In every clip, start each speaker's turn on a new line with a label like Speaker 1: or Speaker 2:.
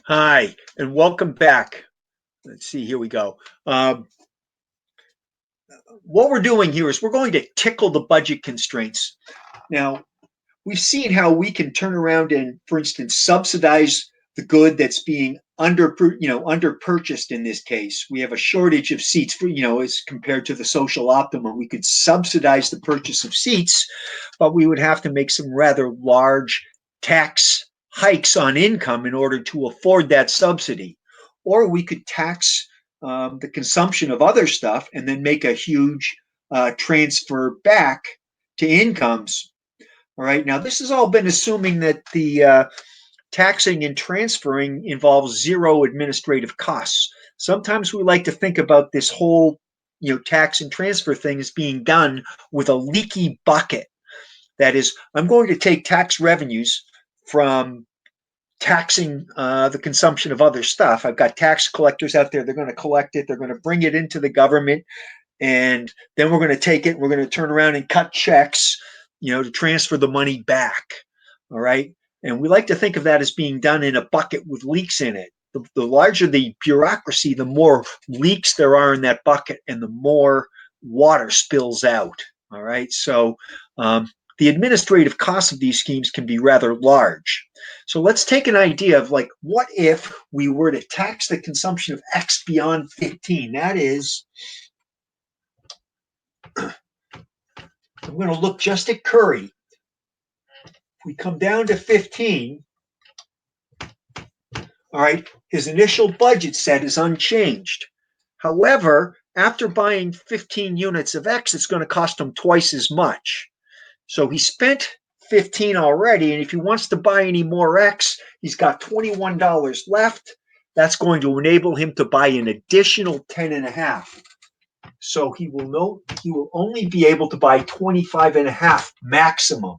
Speaker 1: Hi, and welcome back. Let's see, here we go. What we're doing here is we're going to tickle the budget constraints. Now, we've seen how we can turn around and, for instance, subsidize the good that's being under purchased in this case. We have a shortage of seats for, as compared to the social optimum. We could subsidize the purchase of seats, but we would have to make some rather large tax hikes on income in order to afford that subsidy. Or we could tax the consumption of other stuff and then make a huge transfer back to incomes. All right. Now, this has all been assuming that the taxing and transferring involves zero administrative costs. Sometimes we like to think about this whole, tax and transfer thing as being done with a leaky bucket. That is, I'm going to take tax revenues from taxing the consumption of other stuff. I've got tax collectors out there. They're going to collect it. They're going to bring it into the government. And then we're going to take it. We're going to turn around and cut checks, to transfer the money back. All right. And we like to think of that as being done in a bucket with leaks in it. The larger the bureaucracy, the more leaks there are in that bucket and the more water spills out. All right. So the administrative costs of these schemes can be rather large. So let's take an idea of what if we were to tax the consumption of X beyond 15? That is, I'm going to look just at Curry. If we come down to 15, all right, his initial budget set is unchanged. However, after buying 15 units of X, it's going to cost him twice as much. So he spent 15 already, and if he wants to buy any more X, he's got $21 left. That's going to enable him to buy an additional 10.5. So he will only be able to buy 25.5 maximum.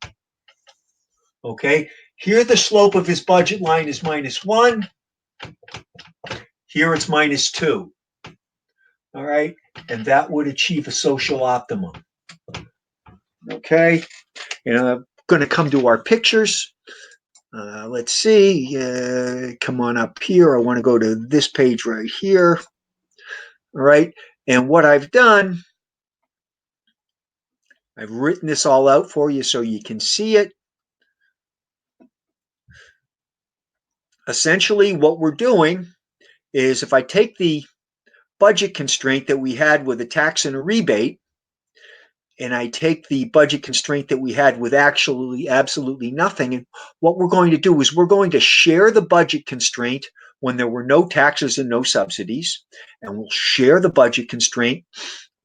Speaker 1: Okay, here the slope of his budget line is -1. Here it's -2. All right, and that would achieve a social optimum. Okay, and I'm going to come to our pictures. Let's see. Come on up here. I want to go to this page right here. All right, and what I've done, I've written this all out for you so you can see it. Essentially, what we're doing is if I take the budget constraint that we had with a tax and a rebate, and I take the budget constraint that we had with absolutely nothing, and what we're going to do is we're going to share the budget constraint when there were no taxes and no subsidies, and we'll share the budget constraint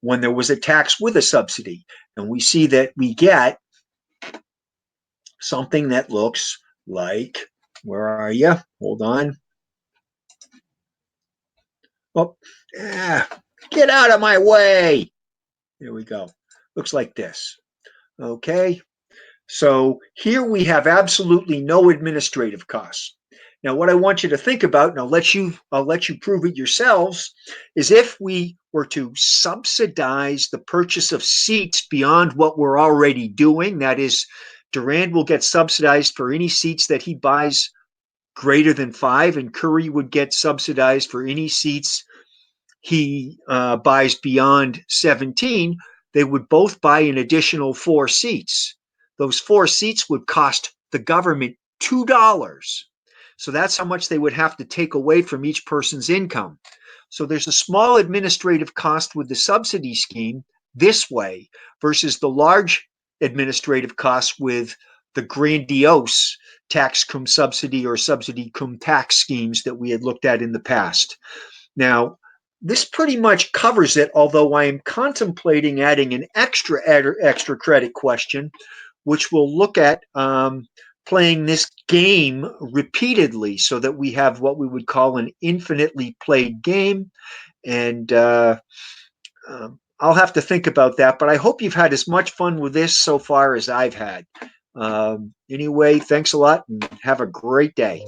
Speaker 1: when there was a tax with a subsidy. And we see that we get something that looks like, where are you? Hold on. Oh, get out of my way. There we go. Looks like this. Okay. So here we have absolutely no administrative costs. Now, what I want you to think about, and I'll let you prove it yourselves, is if we were to subsidize the purchase of seats beyond what we're already doing, that is, Durand will get subsidized for any seats that he buys greater than 5, and Curry would get subsidized for any seats he buys beyond 17, they would both buy an additional 4 seats. Those 4 seats would cost the government $2. So that's how much they would have to take away from each person's income. So there's a small administrative cost with the subsidy scheme this way versus the large administrative costs with the grandiose tax cum subsidy or subsidy cum tax schemes that we had looked at in the past. Now, this pretty much covers it, although I am contemplating adding an extra credit question, which will look at playing this game repeatedly so that we have what we would call an infinitely played game. And I'll have to think about that, but I hope you've had as much fun with this so far as I've had. Anyway, thanks a lot and have a great day.